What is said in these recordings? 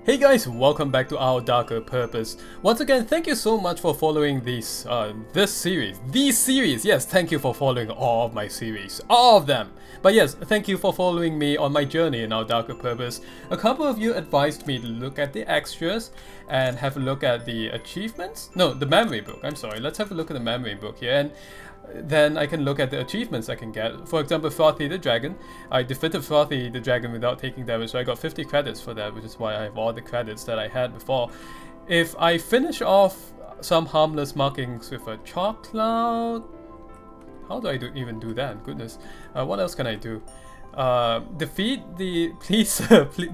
Hey guys, welcome back to Our Darker Purpose. Once again, thank you so much for following these series. Yes, thank you for following all of my series, all of them. But yes, thank you for following me on my journey in Our Darker Purpose. A couple of you advised me to look at the extras and have a look at the achievements. No, the memory book. I'm sorry. Let's have a look at the memory book here, and then I can look at the achievements I can get. For example, Frothy the Dragon. I defeated Frothy the Dragon without taking damage, so I got 50 credits for that, which is why I have all the credits that I had before. If I finish off some harmless markings with a chalk cloud, how do I even do that? Goodness. What else can I do? Defeat the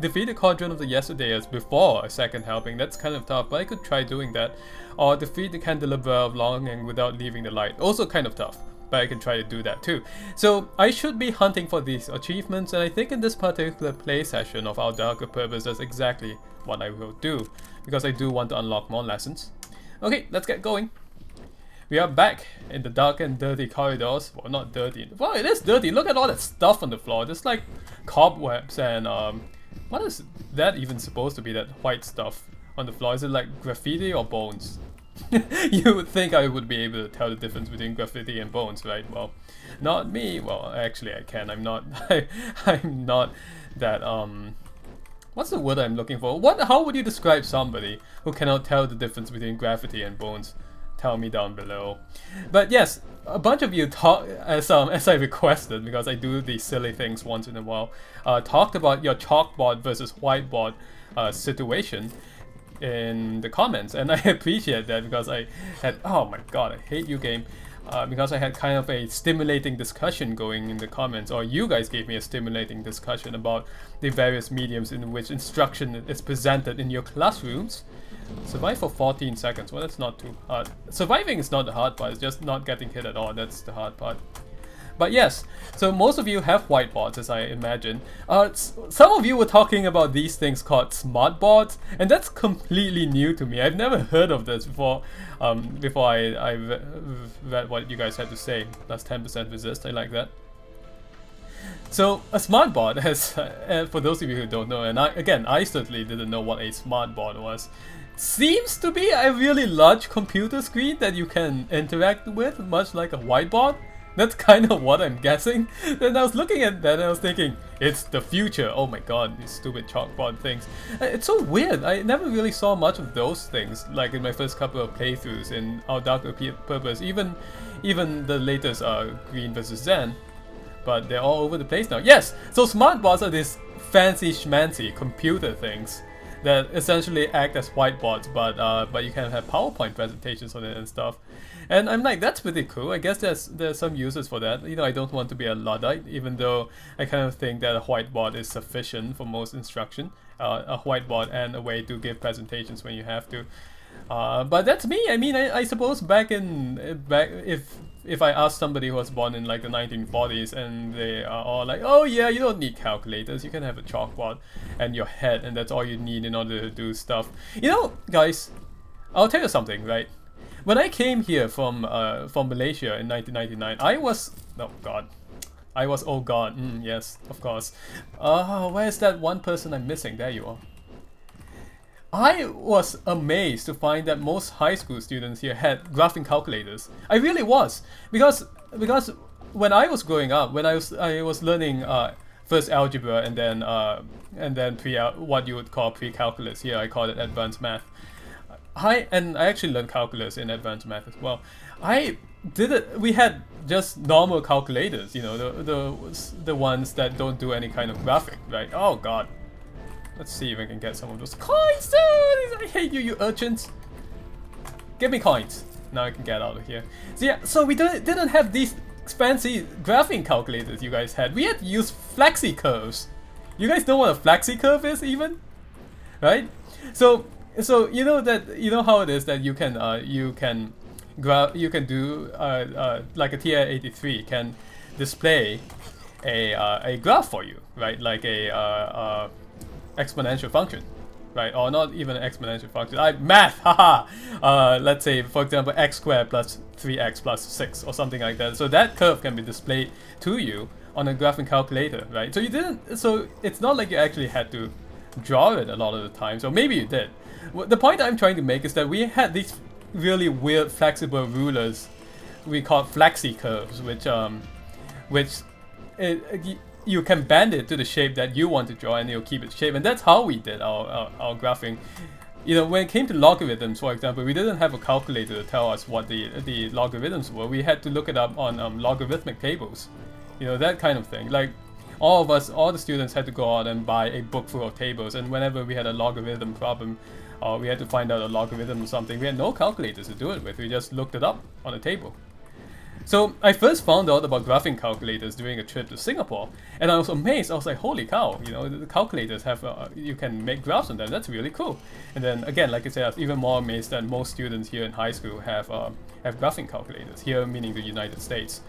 defeat the Cauldron of the Yesterdayers before a second helping. That's kind of tough, but I could try doing that. Or defeat the Candelabra of Longing without leaving the light. Also kind of tough, but I can try to do that too. So I should be hunting for these achievements, and I think in this particular play session of Our Darker Purpose, that's exactly what I will do, because I do want to unlock more lessons. Okay, let's get going. We are back in the dark and dirty corridors. Well, not dirty. Well, it is dirty. Look at all that stuff on the floor. There's like cobwebs and what is that even supposed to be, that white stuff on the floor? Is it like graffiti or bones? You would think I would be able to tell the difference between graffiti and bones, right? Well, not me. Well, actually I can. I'm not I'm not that what's the word I'm looking for? How would you describe somebody who cannot tell the difference between graffiti and bones? Tell me down below. But yes, a bunch of you talk as I requested, because I do these silly things once in a while, talked about your chalkboard versus whiteboard situation in the comments, and I appreciate that, because I had, oh my god, I hate you game, because I had kind of a stimulating discussion going in the comments, or you guys gave me a stimulating discussion about the various mediums in which instruction is presented in your classrooms. Survive for 14 seconds. Well, that's not too hard. Surviving is not the hard part, it's just not getting hit at all. That's the hard part. But yes, so most of you have whiteboards, as I imagine. Some of you were talking about these things called smart boards, and that's completely new to me. I've never heard of this before. Before I read what you guys had to say. That's 10% resist. I like that. So a smart board has, for those of you who don't know, and I certainly didn't know what a smart board was, seems to be a really large computer screen that you can interact with, much like a whiteboard. That's kind of what I'm guessing. Then I was looking at that and I was thinking, it's the future. Oh my god, these stupid chalkboard things. It's so weird. I never really saw much of those things, like in my first couple of playthroughs in Our Darker Purpose, even the latest Green vs. Zen. But they're all over the place now. Yes, so smart boards are these fancy schmancy computer things that essentially act as whiteboards, but you can have PowerPoint presentations on it and stuff. And I'm like, that's pretty cool. I guess there's some uses for that. You know, I don't want to be a Luddite, even though I kind of think that a whiteboard is sufficient for most instruction. A whiteboard and a way to give presentations when you have to. But that's me. I mean, I suppose back if I ask somebody who was born in like the 1940s and they are all like, oh yeah, you don't need calculators, you can have a chalkboard and your head, and that's all you need in order to do stuff. You know, guys, I'll tell you something, right? When I came here from Malaysia in 1999, I was, oh god, yes, of course. Where's that one person I'm missing? There you are. I was amazed to find that most high school students here had graphing calculators. I really was, because when I was growing up, when I was learning first algebra and then what you would call pre-calculus. Here I call it advanced math. I actually learned calculus in advanced math as well. We had just normal calculators, you know, the ones that don't do any kind of graphic, right? Oh god. Let's see if I can get some of those coins, dude! I hate you, you urchins! Give me coins. Now I can get out of here. So yeah, so we didn't have these fancy graphing calculators you guys had. We had to use flexi curves. You guys know what a flexi curve is, even? Right? So you know how it is that you can do like a TI-83 can display a graph for you, right? Like a exponential function, right? Or not even an exponential function. Math, haha! Let's say, for example, x squared plus 3x plus 6 or something like that. So that curve can be displayed to you on a graphing calculator, right? So it's not like you actually had to just draw it a lot of the time. So maybe you did. The point I'm trying to make is that we had these really weird flexible rulers we call flexi curves, which you can bend it to the shape that you want to draw and it'll keep its shape. And that's how we did our graphing. You know, when it came to logarithms, for example, we didn't have a calculator to tell us what the logarithms were. We had to look it up on logarithmic tables. You know, that kind of thing. Like, all the students had to go out and buy a book full of tables, and whenever we had a logarithm problem, we had to find out a logarithm or something, we had no calculators to do it with. We just looked it up on a table. So I first found out about graphing calculators during a trip to Singapore, and I was amazed. I was like, holy cow, you know, the calculators have, you can make graphs on them. That's really cool. And then again, like I said, I was even more amazed that most students here in high school have graphing calculators, here meaning the United States.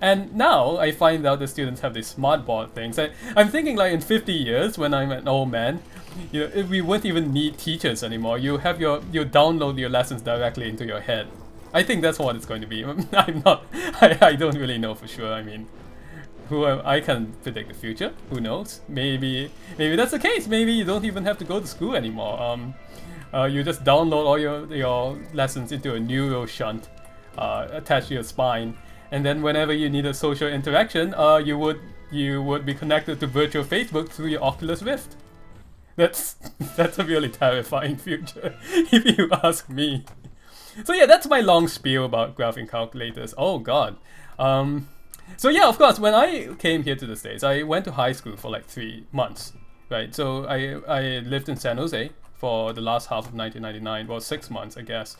And now I find out the students have these smartboard things. I'm thinking like in 50 years, when I'm an old man, you know, we won't even need teachers anymore. You download your lessons directly into your head. I think that's what it's going to be. I don't really know for sure. I mean, I can predict the future. Who knows? Maybe that's the case. Maybe you don't even have to go to school anymore. You just download all your lessons into a neural shunt attached to your spine, and then whenever you need a social interaction, you would be connected to virtual Facebook through your Oculus Rift. That's a really terrifying future, if you ask me. So yeah, that's my long spiel about graphing calculators. Oh god. So yeah, of course, when I came here to the States, I went to high school for like 3 months, right? So I lived in San Jose for the last half of 1999, well, 6 months, I guess.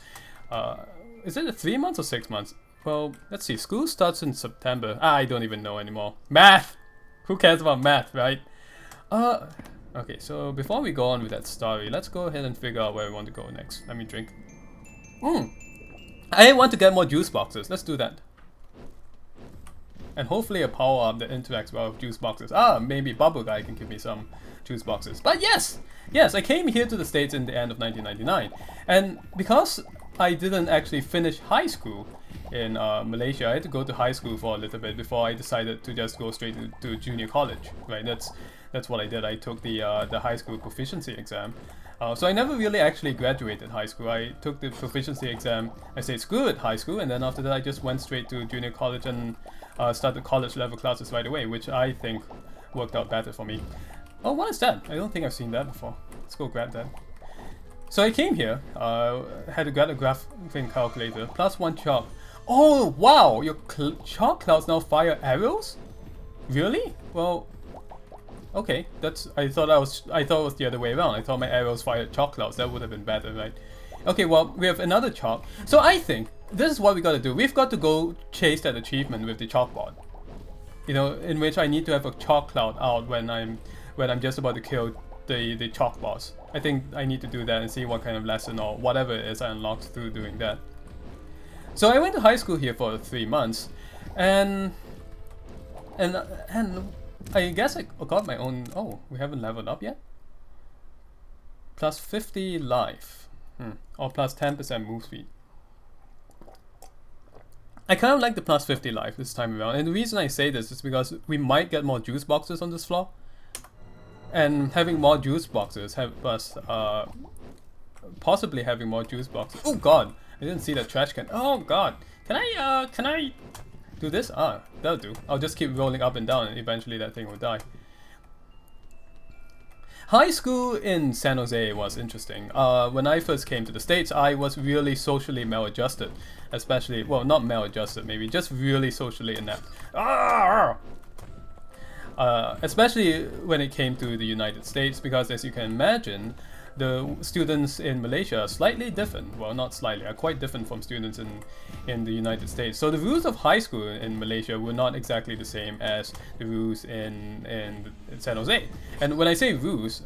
Is it 3 months or 6 months? Well, let's see, school starts in September. I don't even know anymore. Math! Who cares about math, right? Okay, so before we go on with that story, let's go ahead and figure out where we want to go next. Let me drink. I want to get more juice boxes. Let's do that. And hopefully a power-up that interacts well with juice boxes. Maybe Bubble Guy can give me some juice boxes. But yes, I came here to the States in the end of 1999. And because I didn't actually finish high school in Malaysia, I had to go to high school for a little bit before I decided to just go straight to junior college. Right? That's what I did. I took the high school proficiency exam. So I never really actually graduated high school. I took the proficiency exam, I stayed screw it high school, and then after that I just went straight to junior college and started college level classes right away, which I think worked out better for me. Oh, what is that? I don't think I've seen that before. Let's go grab that. So I came here, had to grab a graphing calculator, +1 chalk. Oh wow, your chalk clouds now fire arrows? Really? Well, okay, I thought it was the other way around. I thought my arrows fired chalk clouds. That would have been better, right? Okay, well, we have another chalk. So I think this is what we gotta do. We've got to go chase that achievement with the chalkboard. You know, in which I need to have a chalk cloud out when I'm just about to kill the chalk boss. I think I need to do that and see what kind of lesson or whatever it is I unlocked through doing that. So I went to high school here for 3 months, and I guess I got my own. Oh, we haven't leveled up yet. +50 life, or +10% move speed. I kind of like the +50 life this time around, and the reason I say this is because we might get more juice boxes on this floor, and having more juice boxes help us possibly having more juice boxes. Oh god, I didn't see that trash can. Oh god, can I do this? That'll do. I'll just keep rolling up and down and eventually that thing will die. High school in San Jose was interesting. When I first came to the States, I was really socially maladjusted. Especially, well, not maladjusted, maybe just really socially inept. Especially when it came to the United States, because as you can imagine, the students in Malaysia are slightly different. Well, not slightly, are quite different from students in the United States. So the rules of high school in Malaysia were not exactly the same as the rules in San Jose. And when I say rules,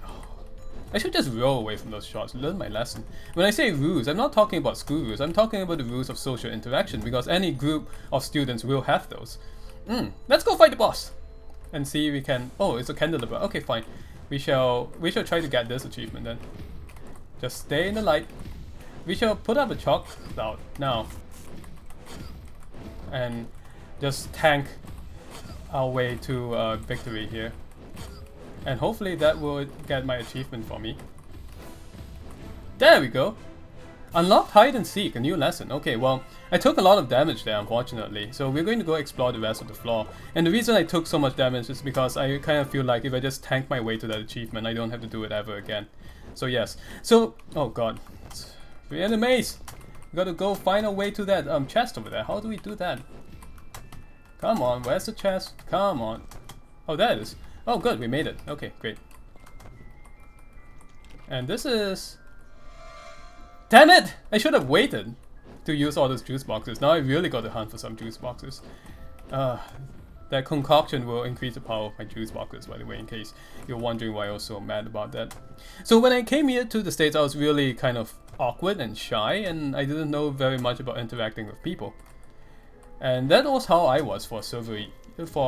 I should just roll away from those shots, learn my lesson. When I say rules, I'm not talking about school rules, I'm talking about the rules of social interaction, because any group of students will have those. Let's go fight the boss! And see if we can... Oh, it's a candelabra. Okay, fine. We shall try to get this achievement then. Just stay in the light. We shall put up a chalk cloud now. And just tank our way to victory here. And hopefully that will get my achievement for me. There we go. Unlocked hide and seek, a new lesson. Okay, well, I took a lot of damage there, unfortunately. So we're going to go explore the rest of the floor. And the reason I took so much damage is because I kind of feel like if I just tank my way to that achievement, I don't have to do it ever again. So yes. So, oh god. We're in a maze. We gotta go find our way to that chest over there. How do we do that? Come on, where's the chest? Come on. Oh, there it is. Oh good, we made it. Okay, great. And this is... Damn it! I should have waited to use all those juice boxes. Now I really got to hunt for some juice boxes. That concoction will increase the power of my juice boxes, by the way, in case you're wondering why I was so mad about that. So when I came here to the States, I was really kind of awkward and shy, and I didn't know very much about interacting with people. And that was how I was for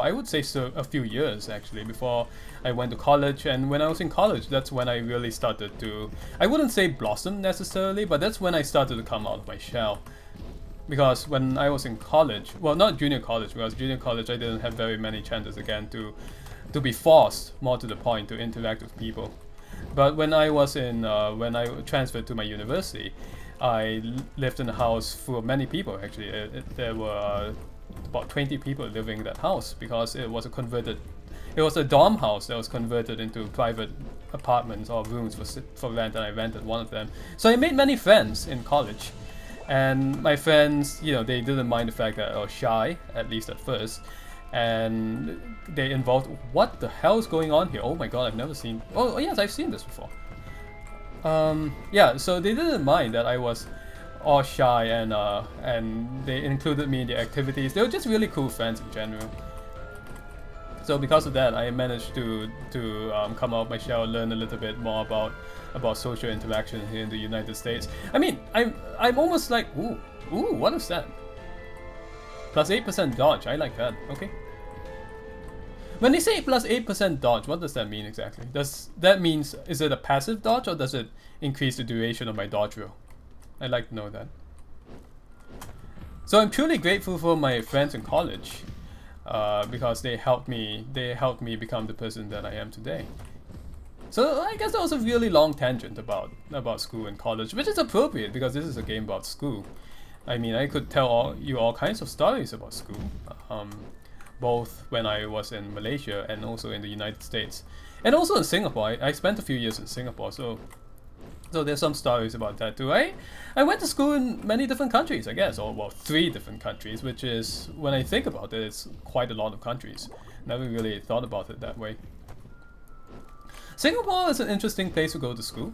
I would say a few years actually, before I went to college. And when I was in college, that's when I really started to, I wouldn't say blossom necessarily, but that's when I started to come out of my shell. Because when I was in college, well, not junior college, because junior college I didn't have very many chances again to be forced, more to the point, to interact with people. But when I was in, when I transferred to my university, I lived in a house full of many people actually. There were about 20 people living in that house, because it was a dorm house that was converted into private apartments or rooms for rent, and I rented one of them. So I made many friends in college. And my friends, you know, they didn't mind the fact that I was shy, at least at first. And they involved, what the hell is going on here? Oh my god, I've never seen, oh yes, I've seen this before. Yeah, so they didn't mind that I was all shy, and they included me in the activities. They were just really cool friends in general. So because of that, I managed to come out of my shell, learn a little bit more about social interaction here in the United States. I mean, I'm almost like, ooh, what is that? Plus 8% dodge, I like that. Okay. When they say plus 8% dodge, what does that mean exactly? Does that means, is it a passive dodge, or does it increase the duration of my dodge roll? I'd like to know that. So I'm truly grateful for my friends in college, because they helped me become the person that I am today. So I guess that was a really long tangent about school and college, which is appropriate because this is a game about school. I mean, I could tell you all kinds of stories about school, both when I was in Malaysia and also in the United States, and also in Singapore. I spent a few years in Singapore, so there's some stories about that too. I went to school in many different countries, I guess, or well, 3 different countries, which is, when I think about it, it's quite a lot of countries. Never really thought about it that way. Singapore is an interesting place to go to school.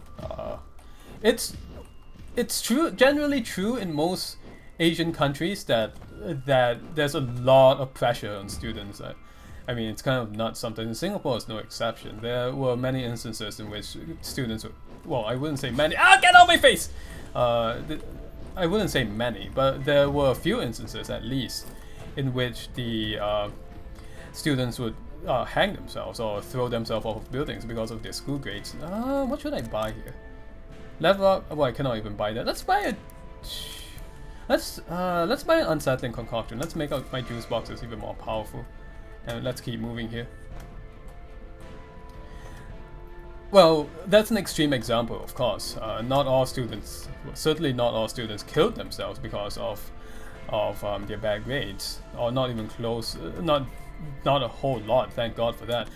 It's generally true in most Asian countries that there's a lot of pressure on students. I mean, it's kind of not something. Singapore is no exception. There were many instances in which students, well, I wouldn't say many. Get out of my face! I wouldn't say many, but there were a few instances at least in which the students would hang themselves or throw themselves off of buildings because of their school grades. What should I buy here? Level up. Well, I cannot even buy that. Let's buy let's buy an unsettling concoction. Let's make my juice boxes even more powerful, and let's keep moving here. Well, that's an extreme example, of course. Not all students, certainly not all students, killed themselves because of their bad grades, or not even close. Not a whole lot, thank God for that.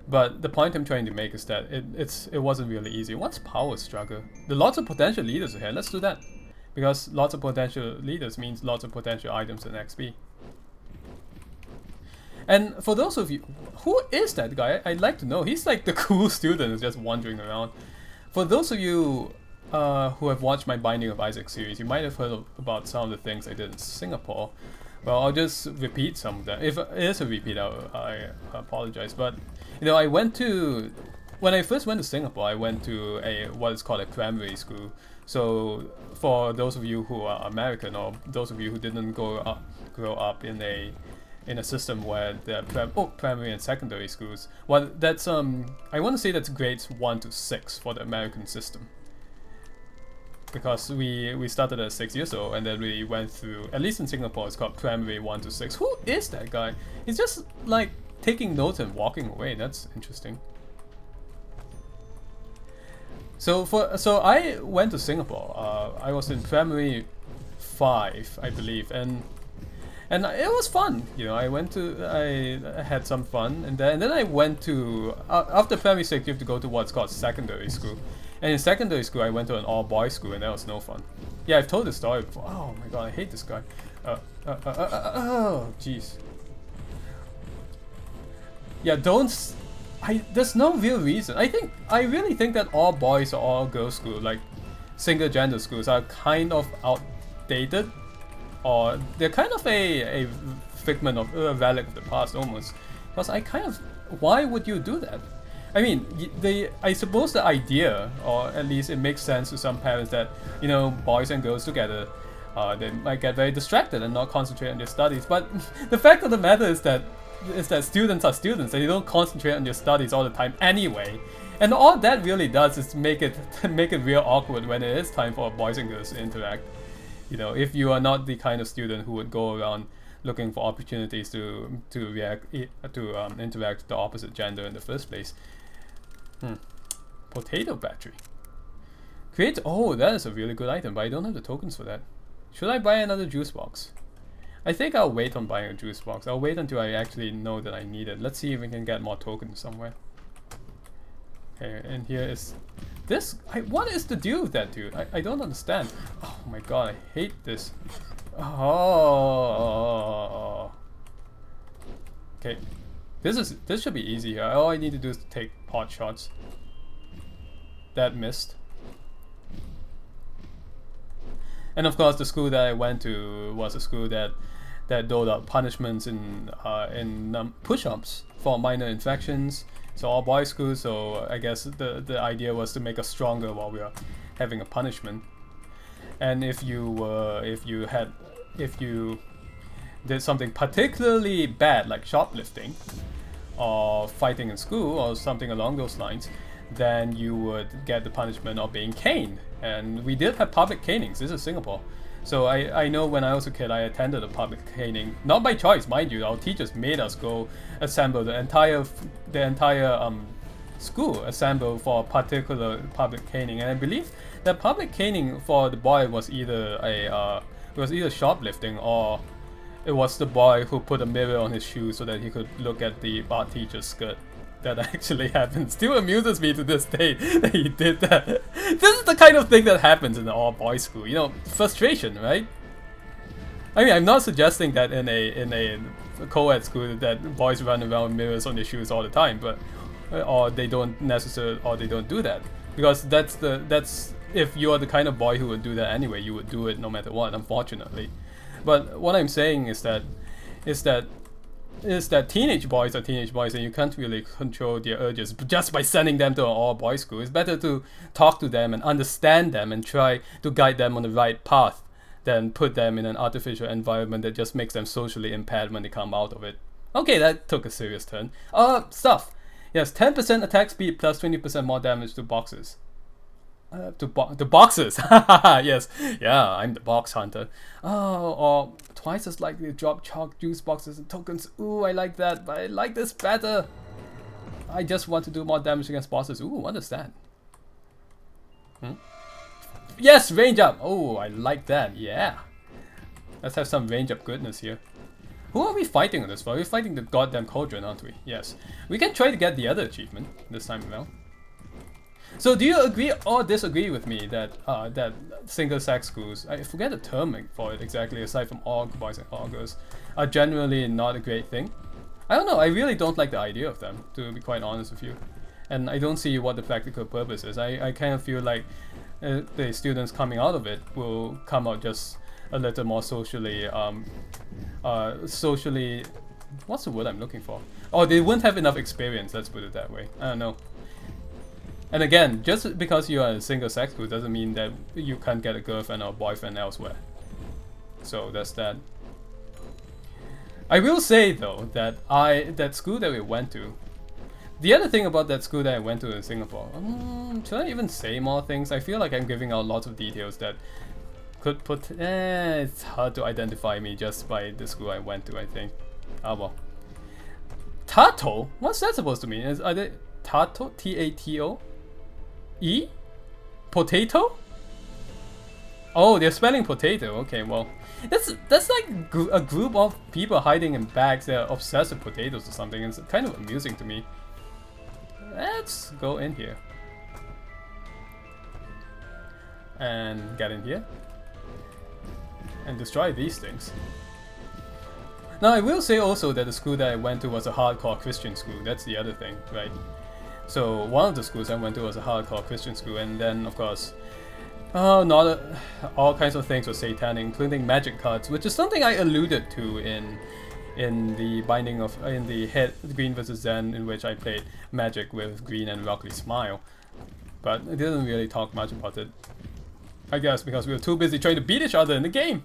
But the point I'm trying to make is that it wasn't really easy. What's power struggle? There are lots of potential leaders here. Let's do that, because lots of potential leaders means lots of potential items and XP. And for those of you, who is that guy? I'd like to know. He's like the cool student who's just wandering around. For those of you who have watched my Binding of Isaac series, you might have heard about some of the things I did in Singapore. Well, I'll just repeat some of that. If it is a repeat, I apologize. But, you know, when I first went to Singapore, I went to what is called a primary school. So, for those of you who are American, or those of you who didn't grow up in a system where there are primary and secondary schools, well, that's I want to say that's grades 1 to 6 for the American system. Because we started at 6 years old, and then we went through, at least in Singapore, it's called primary 1 to 6. Who is that guy? He's just like taking notes and walking away. That's interesting. So I went to Singapore. I was in primary 5, I believe, and it was fun. You know, I had some fun, and then I went to after primary 6, you have to go to what's called secondary school, and in secondary school I went to an all boys school, and that was no fun. Yeah, I've told this story before. Oh my god, I hate this guy. Oh jeez. Yeah, there's no real reason. I really think that all boys or all girls school, like single gender schools, are kind of outdated, or they're kind of a figment of a relic of the past almost. Because why would you do that? I mean, I suppose the idea, or at least it makes sense to some parents, that, you know, boys and girls together, they might get very distracted and not concentrate on their studies. But the fact of the matter is that students are students, and they don't concentrate on their studies all the time anyway. And all that really does is make it real awkward when it is time for boys and girls to interact. You know, if you are not the kind of student who would go around looking for opportunities to interact with the opposite gender in the first place. Potato battery. Oh, that is a really good item, but I don't have the tokens for that. Should I buy another juice box? I think I'll wait on buying a juice box. I'll wait until I actually know that I need it. Let's see if we can get more tokens somewhere. Okay, and here is this. What is the deal with that, dude? I don't understand. Oh my god, I hate this. Oh. Okay, this should be easy here. All I need to do is take pot shots. That missed. And of course, the school that I went to was a school that doled out punishments in push-ups for minor infractions. So all boys school. So I guess the idea was to make us stronger while we are having a punishment. And if you did something particularly bad, like shoplifting or fighting in school or something along those lines, then you would get the punishment of being caned. And we did have public canings. This is Singapore. So I know when I was a kid, I attended a public caning, not by choice, mind you. Our teachers made us go assemble the entire school assemble for a particular public caning. And I believe that public caning for the boy was either shoplifting, or it was the boy who put a mirror on his shoe so that he could look at the art teacher's skirt. That actually happened. Still amuses me to this day that he did that. This is the kind of thing that happens in an all-boys school. You know, frustration, right? I mean, I'm not suggesting that in a co-ed school that boys run around with mirrors on their shoes all the time, but or they don't do that, because that's if you are the kind of boy who would do that anyway, you would do it no matter what, unfortunately. But what I'm saying is that teenage boys are teenage boys, and you can't really control their urges just by sending them to an all-boys school. It's better to talk to them and understand them and try to guide them on the right path than put them in an artificial environment that just makes them socially impaired when they come out of it. Okay, that took a serious turn. Stuff. Yes, 10% attack speed plus 20% more damage to boxes. To boxes. Yes, yeah, I'm the box hunter. Or twice as likely to drop chalk juice boxes and tokens. Ooh, I like that, but I like this better. I just want to do more damage against bosses. Ooh, what is that? Yes, range up. Oh, I like that. Yeah, let's have some range up goodness here. Who are we fighting on this for? We're fighting the goddamn cauldron, aren't we? Yes, we can try to get the other achievement this time around. So do you agree or disagree with me that that single-sex schools, I forget the term for it exactly, aside from all boys and all girls, are generally not a great thing? I don't know, I really don't like the idea of them, to be quite honest with you. And I don't see what the practical purpose is. I kind of feel like the students coming out of it will come out just a little more socially, what's the word I'm looking for? Oh, they wouldn't have enough experience, let's put it that way. I don't know. And again, just because you are a single-sex school doesn't mean that you can't get a girlfriend or boyfriend elsewhere. So that's that. I will say though that that school that we went to, the other thing about that school that I went to in Singapore, should I even say more things? I feel like I'm giving out lots of details that could put. It's hard to identify me just by the school I went to, I think. Ah well. Tato? What's that supposed to mean? Are they Tato? Tato? E? Potato? Oh, they're spelling potato. Okay, well, that's like a group of people hiding in bags. They're obsessed with potatoes or something. It's kind of amusing to me. Let's go in here and get in here and destroy these things. Now, I will say also that the school that I went to was a hardcore Christian school. That's the other thing, right? So one of the schools I went to was a hardcore Christian school, and then of course, all kinds of things were satanic, including magic cards, which is something I alluded to in the binding of in the head Green vs Zen, in which I played magic with Green and Rockly Smile, but I didn't really talk much about it. I guess because we were too busy trying to beat each other in the game.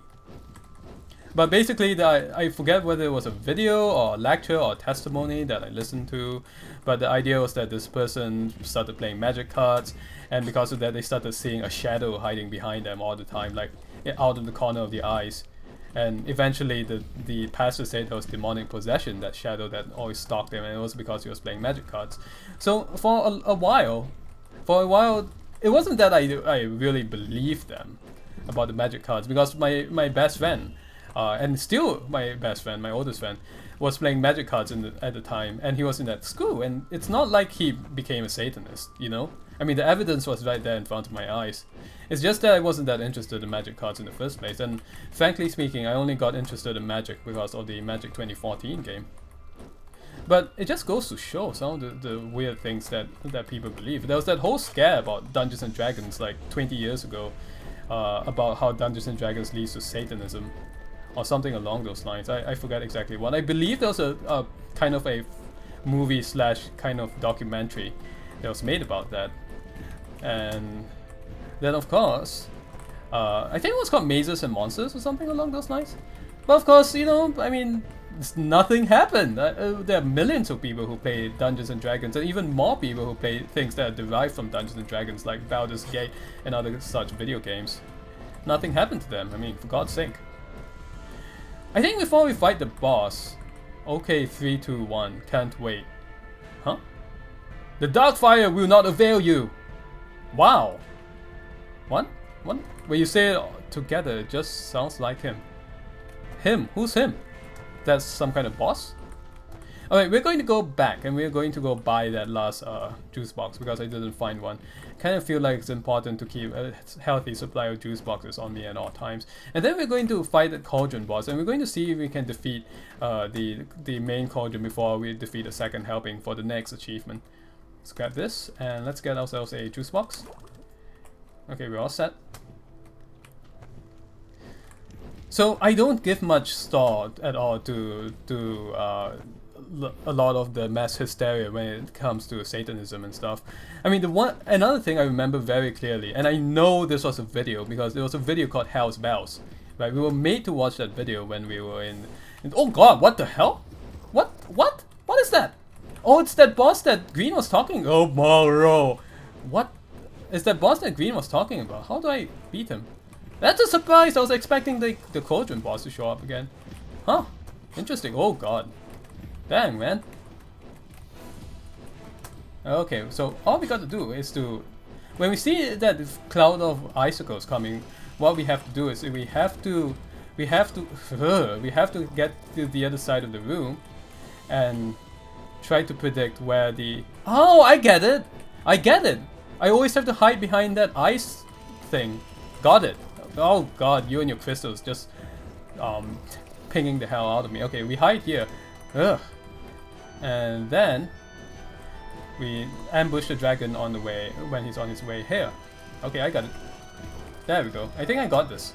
But basically, I forget whether it was a video or a lecture or testimony that I listened to, but the idea was that this person started playing magic cards, and because of that they started seeing a shadow hiding behind them all the time, like out of the corner of the eyes. And eventually the pastor said it was demonic possession, that shadow that always stalked him, and it was because he was playing magic cards. So for a while, it wasn't that I really believed them about the magic cards, because my best friend, and still my best friend, my oldest friend, was playing magic cards at the time, and he was in that school, and it's not like he became a Satanist, you know? I mean, the evidence was right there in front of my eyes. It's just that I wasn't that interested in magic cards in the first place, and frankly speaking, I only got interested in magic because of the Magic 2014 game. But it just goes to show some of the weird things that people believe. There was that whole scare about Dungeons and Dragons like 20 years ago, about how Dungeons and Dragons leads to Satanism, or something along those lines. I forget exactly what. I believe there was a kind of a movie / kind of documentary that was made about that. And then of course, I think it was called Mazes and Monsters or something along those lines. But of course, you know, I mean, nothing happened. There are millions of people who play Dungeons and Dragons, and even more people who play things that are derived from Dungeons and Dragons, like Baldur's Gate and other such video games. Nothing happened to them. I mean, for God's sake. I think before we fight the boss, okay, 3, 2, 1, can't wait. Huh? The dark fire will not avail you. Wow. What? When you say it together, it just sounds like him. Him? Who's him? That's some kind of boss? Alright, we're going to go back and we're going to go buy that last juice box because I didn't find one. Kind of feel like it's important to keep a healthy supply of juice boxes on me at all times. And then we're going to fight the cauldron boss, and we're going to see if we can defeat the main cauldron before we defeat the second helping for the next achievement. Let's grab this and let's get ourselves a juice box. Okay, we're all set. So I don't give much thought at all to a lot of the mass hysteria when it comes to Satanism and stuff. I mean, another thing I remember very clearly, and I know this was a video because there was a video called Hell's Bells. Right, we were made to watch that video when we were in oh God, what the hell? What is that? Oh, it's that boss that Green was talking. Oh, Mario, what is that boss that Green was talking about? How do I beat him? That's a surprise. I was expecting the cauldron boss to show up again. Huh? Interesting. Oh God. Dang, man. Okay, so all we got to do is to, when we see that cloud of icicles coming, what we have to do is we have to get to the other side of the room and try to predict where the... Oh, I get it! I always have to hide behind that ice thing. Got it. Oh God, you and your crystals just pinging the hell out of me. Okay, we hide here. Ugh. And then we ambush the dragon on the way when he's on his way here. Okay, I got it. There we go. I think I got this.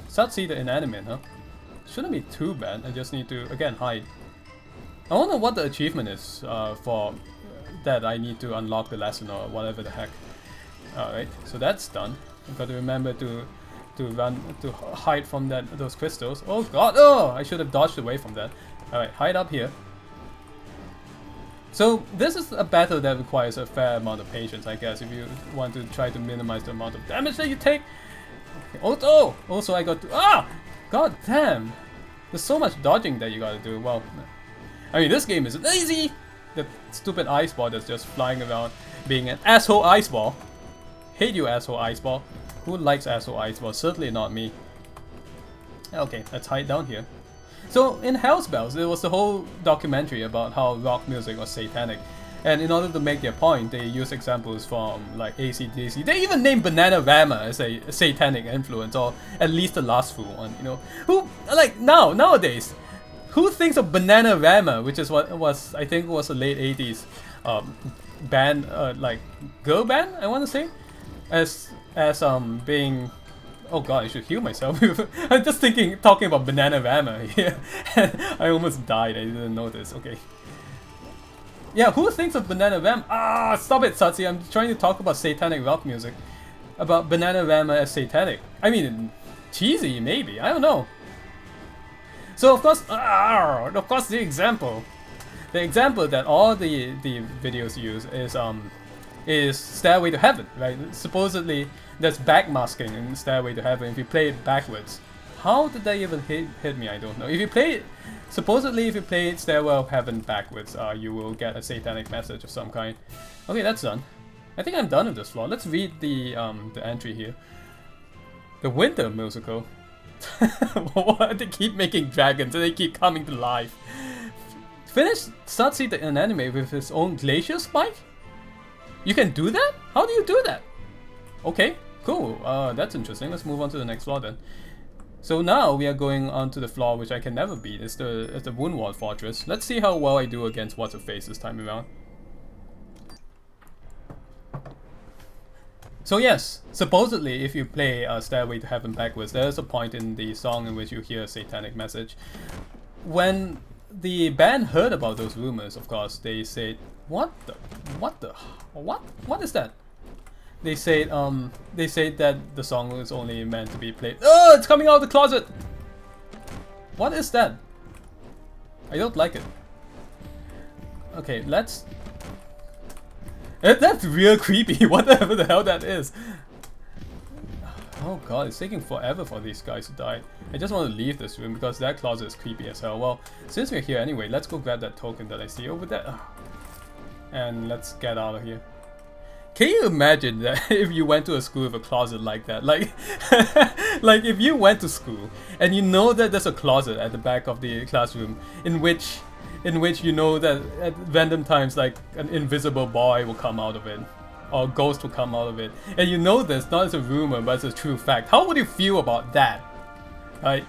Start see the inanimate, huh? Shouldn't be too bad. I just need to again hide. I wonder what the achievement is for that I need to unlock the lesson or whatever the heck. Alright, so that's done. I've got to remember to hide from those crystals. Oh God! Oh, I should have dodged away from that. Alright, hide up here. So this is a battle that requires a fair amount of patience, I guess, if you want to try to minimize the amount of damage that you take. Okay. Also I got to God damn! There's so much dodging that you gotta do. Well, I mean, this game isn't easy. The stupid ice ball that's just flying around, being an asshole ice ball. Hate you, asshole ice ball. Who likes asshole ice ball? Certainly not me. Okay, let's hide down here. So in Hell's Bells, there was the whole documentary about how rock music was satanic. And in order to make their point, they use examples from like AC/DC. They even named Bananarama as a satanic influence, or at least the last full one, you know. Who, like nowadays, who thinks of Bananarama, which is what was, I think was a late 80s band, like girl band, I want to say, as being, oh god, I should heal myself. I'm just talking about Bananarama here. I almost died, I didn't notice, okay. Yeah, who thinks of Bananarama? Ah, stop it, Satsi, I'm trying to talk about satanic rock music. About Bananarama as satanic. I mean, cheesy, maybe, I don't know. So of course the example that all the videos use is Stairway to Heaven, right? Supposedly there's backmasking in Stairway to Heaven if you play it backwards. How did that even hit me? I don't know. If you play it, supposedly if you play Stairway to Heaven backwards, you will get a satanic message of some kind. Okay, that's done. I think I'm done with this floor. Let's read the entry here. The Winter Musical. What? They keep making dragons and they keep coming to life. Finish Satsi an anime with his own glacier spike? You can do that? How do you do that? Okay, cool. That's interesting. Let's move on to the next floor then. So now we are going on to the floor which I can never beat. It's the Woundwall Fortress. Let's see how well I do against What's-Her-Face this time around. So yes, supposedly if you play Stairway to Heaven backwards, there's a point in the song in which you hear a satanic message. When the band heard about those rumors, of course, they said, what is that? They said that the song was only meant to be played. Oh, it's coming out of the closet! What is that? I don't like it. Okay, let's... That's real creepy, whatever the hell that is. Oh god, it's taking forever for these guys to die. I just want to leave this room because that closet is creepy as hell. Well, since we're here anyway, let's go grab that token that I see over there. And let's get out of here. Can you imagine that if you went to a school with a closet like that? Like, like if you went to school and you know that there's a closet at the back of the classroom in which you know that at random times like an invisible boy will come out of it, or a ghost will come out of it, and you know this not as a rumor but as a true fact. How would you feel about that? Right?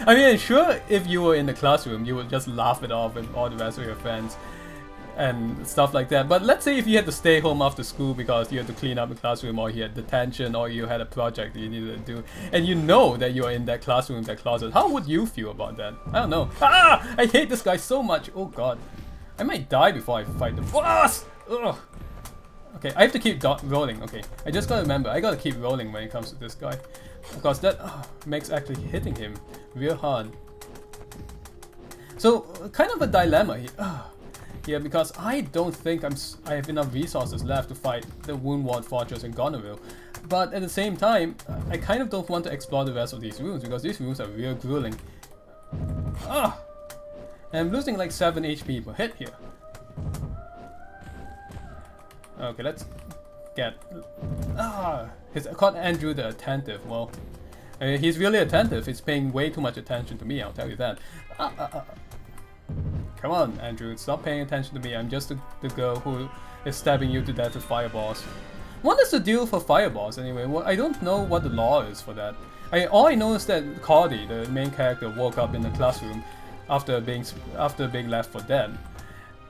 I mean, sure, if you were in the classroom, you would just laugh it off with all the rest of your friends and stuff like that. But let's say if you had to stay home after school because you had to clean up the classroom, or you had detention, or you had a project that you needed to do, and you know that you're in that classroom, that closet, how would you feel about that? I don't know. Ah! I hate this guy so much. Oh god. I might die before I fight the boss! Ugh. Okay, I have to keep rolling. Okay, I just gotta remember, I gotta keep rolling when it comes to this guy. Because that makes actually hitting him real hard. So, kind of a dilemma here. Yeah, because I don't think I have enough resources left to fight the Woundwall Fortress in Goneril. But at the same time, I kind of don't want to explore the rest of these rooms because these rooms are real grueling. And I'm losing like 7 HP per hit here. Okay, let's get... He's called Andrew the Attentive. Well, he's really attentive. He's paying way too much attention to me, I'll tell you that. Come on, Andrew, stop paying attention to me. I'm just the girl who is stabbing you to death with fireballs. What is the deal for fireballs anyway? Well, I don't know what the law is for that. All I know is that Cordy, the main character, woke up in the classroom after being left for dead.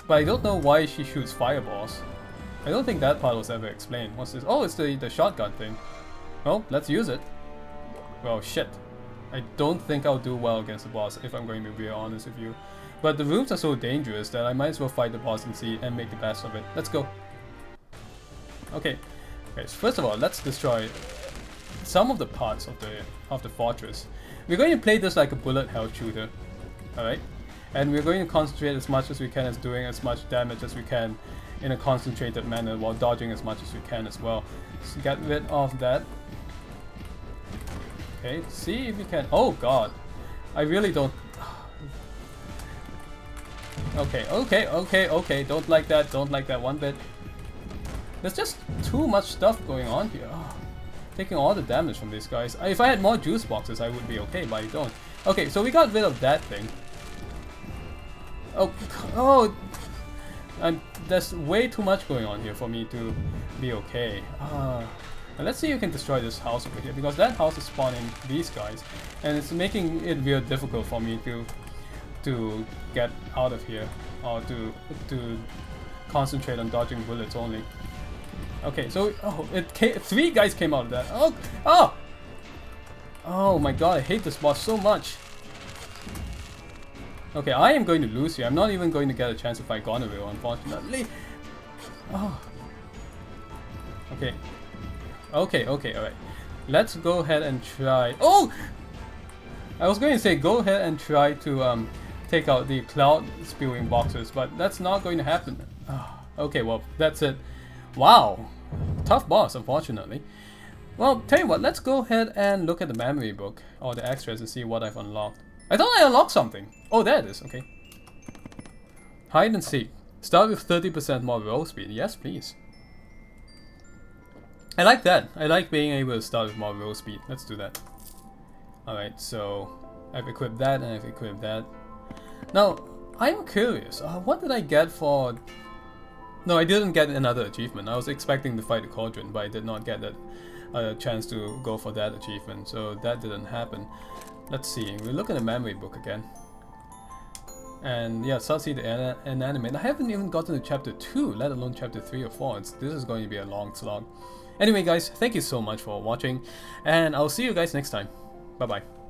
But I don't know why she shoots fireballs. I don't think that part was ever explained. What's this? Oh, it's the shotgun thing. Well, let's use it. Well, shit. I don't think I'll do well against the boss, if I'm going to be real honest with you. But the rooms are so dangerous that I might as well fight the boss and make the best of it. Let's go. Okay. Okay, so first of all, let's destroy some of the parts of the fortress. We're going to play this like a bullet hell shooter. Alright? And we're going to concentrate as much as we can as doing as much damage as we can in a concentrated manner while dodging as much as we can as well. So get rid of that. Okay, see if we can... Oh god. I really don't... Okay, don't like that one bit. There's just too much stuff going on here. Taking all the damage from these guys. If I had more juice boxes, I would be okay, but I don't. Okay, so we got rid of that thing. Oh, and there's way too much going on here for me to be okay. And let's see if you can destroy this house over here, because that house is spawning these guys, and it's making it real difficult for me to get out of here, or to concentrate on dodging bullets only. Okay, so three guys came out of that. Oh my god, I hate this boss so much. Okay, I am going to lose here. I'm not even going to get a chance to fight Goneril, unfortunately. Okay, alright. Let's go ahead and try. I was going to say go ahead and try to take out the cloud spewing boxes, but that's not going to happen. Okay, well, that's it. Wow, tough boss, unfortunately. Well, tell you what, let's go ahead and look at the memory book or the extras and see what I've unlocked. I thought I unlocked something. Oh, there it is. Okay. Hide and seek. Start with 30% more roll speed. Yes, please. I like that. I like being able to start with more roll speed. Let's do that. Alright, so I've equipped that and I've equipped that. Now, I'm curious. What did I get for... No, I didn't get another achievement. I was expecting to fight the Cauldron, but I did not get that chance to go for that achievement, so that didn't happen. Let's see. We look at the memory book again. And yeah, Succeed and Animate. I haven't even gotten to chapter 2, let alone chapter 3 or 4. This is going to be a long slog. Anyway guys, thank you so much for watching, and I'll see you guys next time. Bye bye.